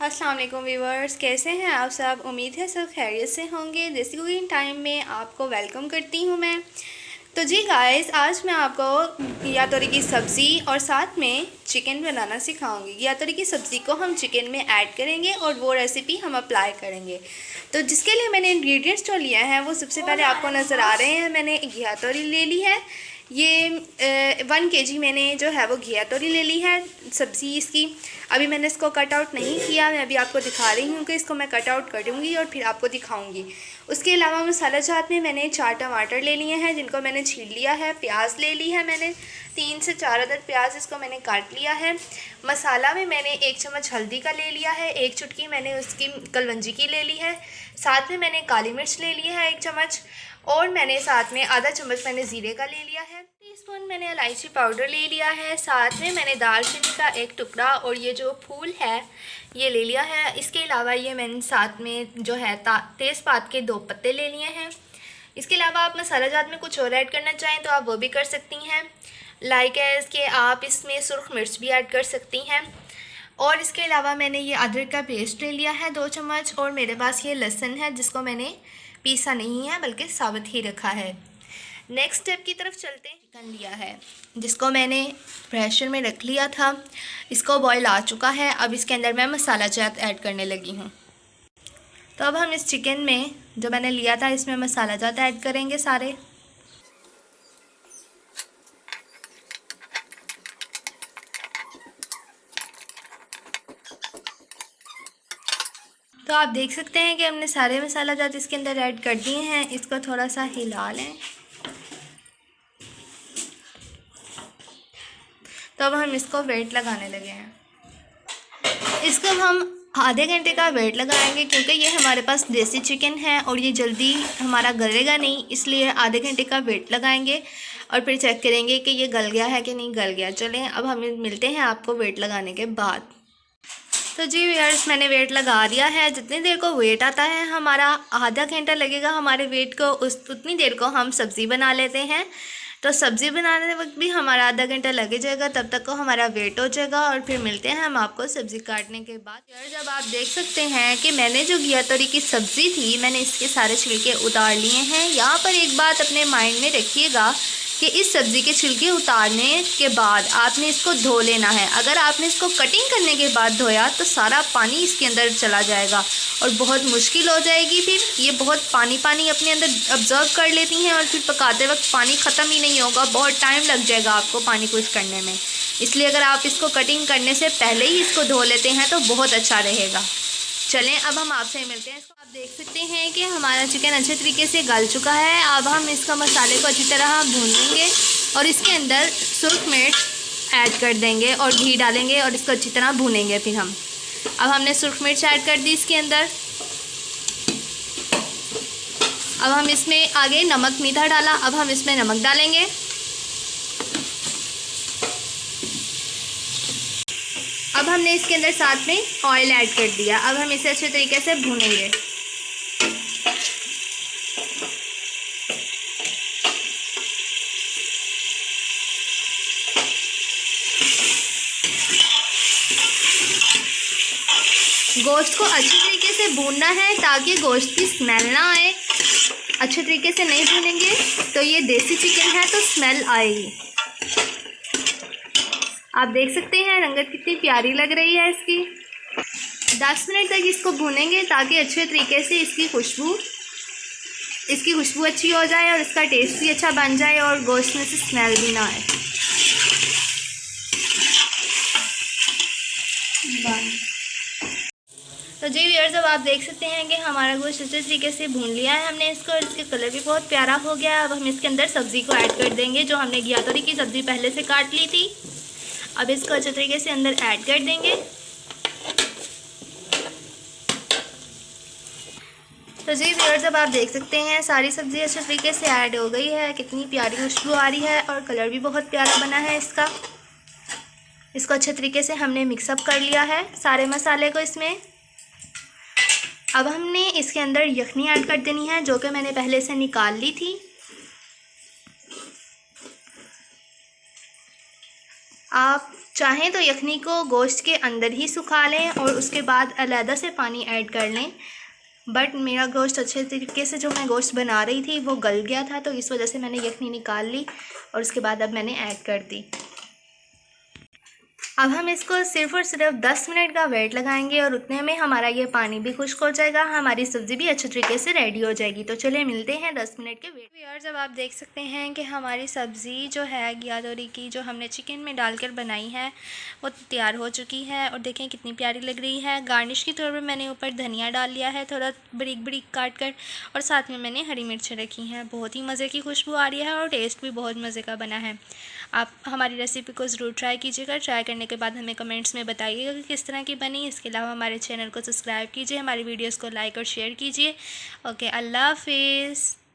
अस्सलाम वालेकुम व्यूवर्स, कैसे हैं आप सब। उम्मीद है सब खैरियत से होंगे। देसी कुकिंग टाइम में आपको वेलकम करती हूं मैं। तो जी गाइस, आज मैं आपको घिया तोरी की सब्ज़ी और साथ में चिकन बनाना सिखाऊंगी। घिया तोरी की सब्ज़ी को हम चिकन में ऐड करेंगे और वो रेसिपी हम अप्लाई करेंगे। तो जिसके लिए मैंने इंग्रेडिएंट्स जो लिए हैं वो सबसे पहले आपको नज़र आ रहे हैं। मैंने घिया तोरी ले ली है, ये 1 kg मैंने जो है वो घिया तोरी ले ली है सब्ज़ी इसकी। अभी मैंने इसको कट आउट नहीं किया, मैं अभी आपको दिखा रही हूँ कि इसको मैं कट आउट करूँगी और फिर आपको दिखाऊंगी। उसके अलावा मसाला जात में मैंने 4 टमाटर ले लिए हैं जिनको मैंने छील लिया है। प्याज ले ली है मैंने 3 से 4 अदद प्याज, इसको मैंने काट लिया है। मसाला में मैंने 1 चम्मच हल्दी का ले लिया है, 1 चुटकी मैंने उसकी कलवंजी की ले ली है। साथ में मैंने काली मिर्च ले ली है 1 चम्मच, और मैंने साथ में आधा चम्मच मैंने ज़ीरे का ले लिया है। टीस्पून मैंने इलायची पाउडर ले लिया है। साथ में मैंने दालचीनी का 1 टुकड़ा और ये जो फूल है ये ले लिया है। इसके अलावा ये मैंने साथ में जो है तेज़पात के 2 पत्ते ले लिए हैं। इसके अलावा आप मसाला जात में कुछ और ऐड करना चाहें तो आप वो भी कर सकती हैं। लाइक है इसके आप इसमें सुर्ख मिर्च भी ऐड कर सकती हैं। और इसके अलावा मैंने ये अदरक का पेस्ट ले लिया है 2 चम्मच, और मेरे पास ये लहसुन है जिसको मैंने पीसा नहीं है बल्कि साबुत ही रखा है। नेक्स्ट स्टेप की तरफ चलते हैं। चिकन लिया है जिसको मैंने प्रेशर में रख लिया था, इसको बॉईल आ चुका है। अब इसके अंदर मैं मसाला जात ऐड करने लगी हूँ। तो अब हम इस चिकन में जो मैंने लिया था इसमें मसाला जात ऐड करेंगे सारे। तो आप देख सकते हैं कि हमने सारे मसाला जात इसके अंदर ऐड कर दिए हैं। इसको थोड़ा सा हिला लें। तो अब हम इसको वेट लगाने लगे हैं। इसको हम आधे घंटे का वेट लगाएंगे क्योंकि ये हमारे पास देसी चिकन है और ये जल्दी हमारा गलेगा नहीं, इसलिए आधे घंटे का वेट लगाएंगे और फिर चेक करेंगे कि ये गल गया है कि नहीं गल गया। चलें अब हम मिलते हैं आपको वेट लगाने के बाद। तो जी व्यूअर्स, मैंने वेट लगा दिया है। जितनी देर को वेट आता है हमारा आधा घंटा लगेगा हमारे वेट को, उतनी देर को हम सब्ज़ी बना लेते हैं। तो सब्ज़ी बनाने वक्त भी हमारा आधा घंटा लगे जाएगा, तब तक को हमारा वेट हो जाएगा और फिर मिलते हैं हम आपको सब्ज़ी काटने के बाद। यार जब आप देख सकते हैं कि मैंने जो घिया तोरी की सब्ज़ी थी मैंने इसके सारे छिलके उतार लिए हैं। यहाँ पर एक बात अपने माइंड में रखिएगा कि इस सब्ज़ी के छिलके उतारने के बाद आपने इसको धो लेना है। अगर आपने इसको कटिंग करने के बाद धोया तो सारा पानी इसके अंदर चला जाएगा और बहुत मुश्किल हो जाएगी। फिर ये बहुत पानी अपने अंदर ऑब्जर्व कर लेती हैं और फिर पकाते वक्त पानी ख़त्म ही नहीं होगा, बहुत टाइम लग जाएगा आपको पानी कुछ करने में। इसलिए अगर आप इसको कटिंग करने से पहले ही इसको धो लेते हैं तो बहुत अच्छा रहेगा। चलें अब हम आपसे मिलते हैं। इसको आप देख सकते हैं कि हमारा चिकन अच्छे तरीके से गल चुका है। अब हम इसका मसाले को अच्छी तरह भून लेंगे और इसके अंदर सुर्ख मिर्च ऐड कर देंगे और घी डालेंगे और इसको अच्छी तरह भूनेंगे। फिर अब हमने सुर्ख मिर्च ऐड कर दी इसके अंदर। अब हम इसमें आगे नमक मीठा डाला, अब हम इसमें नमक डालेंगे। अब हमने इसके अंदर साथ में ऑयल ऐड कर दिया। अब हम इसे अच्छे तरीके से भूनेंगे। गोश्त को अच्छे तरीके से भूनना है ताकि गोश्त की स्मेल ना आए। अच्छे तरीके से नहीं भूनेंगे तो ये देसी चिकन है तो स्मेल आएगी। आप देख सकते हैं रंगत कितनी प्यारी लग रही है इसकी। 10 मिनट तक इसको भूनेंगे ताकि अच्छे तरीके से इसकी खुशबू अच्छी हो जाए और इसका टेस्ट भी अच्छा बन जाए और गोश्त में से स्मेल भी ना आए। तो जी व्यूअर्स, अब आप देख सकते हैं कि हमारा गोश्त अच्छे तरीके से भून लिया है हमने इसको और इसके कलर भी बहुत प्यारा हो गया है। अब हम इसके अंदर सब्ज़ी को ऐड कर देंगे जो हमने घिया तोरी की सब्ज़ी पहले से काट ली थी। अब इसको अच्छे तरीके से अंदर ऐड कर देंगे। तो जी व्यूअर्स, अब आप देख सकते हैं सारी सब्ज़ी अच्छे तरीके से ऐड हो गई है। कितनी प्यारी खुशबू आ रही है और कलर भी बहुत प्यारा बना है इसका। इसको अच्छे तरीके से हमने मिक्सअप कर लिया है सारे मसाले को इसमें। अब हमने इसके अंदर यखनी ऐड कर देनी है जो कि मैंने पहले से निकाल ली थी। आप चाहें तो यखनी को गोश्त के अंदर ही सुखा लें और उसके बाद अलहदा से पानी ऐड कर लें, बट मेरा गोश्त अच्छे तरीके से जो मैं गोश्त बना रही थी वो गल गया था, तो इस वजह से मैंने यखनी निकाल ली और उसके बाद अब मैंने ऐड कर दी। अब हम इसको सिर्फ़ और सिर्फ 10 मिनट का वेट लगाएंगे और उतने में हमारा ये पानी भी खुश्क हो जाएगा, हमारी सब्ज़ी भी अच्छे तरीके से रेडी हो जाएगी। तो चलिए मिलते हैं 10 मिनट के वेट। यार जब आप देख सकते हैं कि हमारी सब्ज़ी जो है गियादोरी की, जो हमने चिकन में डालकर बनाई है, वो तैयार हो चुकी है और देखें कितनी प्यारी लग रही है। गार्निश के तौर पर मैंने ऊपर धनिया डाल लिया है थोड़ा बारीक बारीक काट कर, और साथ में मैंने हरी मिर्चें रखी हैं। बहुत ही मज़े की खुशबू आ रही है और टेस्ट भी बहुत मज़े का बना है। आप हमारी रेसिपी को ज़रूर ट्राई कीजिएगा। ट्राई करने के बाद हमें कमेंट्स में बताइएगा कि किस तरह की बनी। इसके अलावा हमारे चैनल को सब्सक्राइब कीजिए, हमारी वीडियोस को लाइक और शेयर कीजिए। ओके, अल्लाह हाफिज़।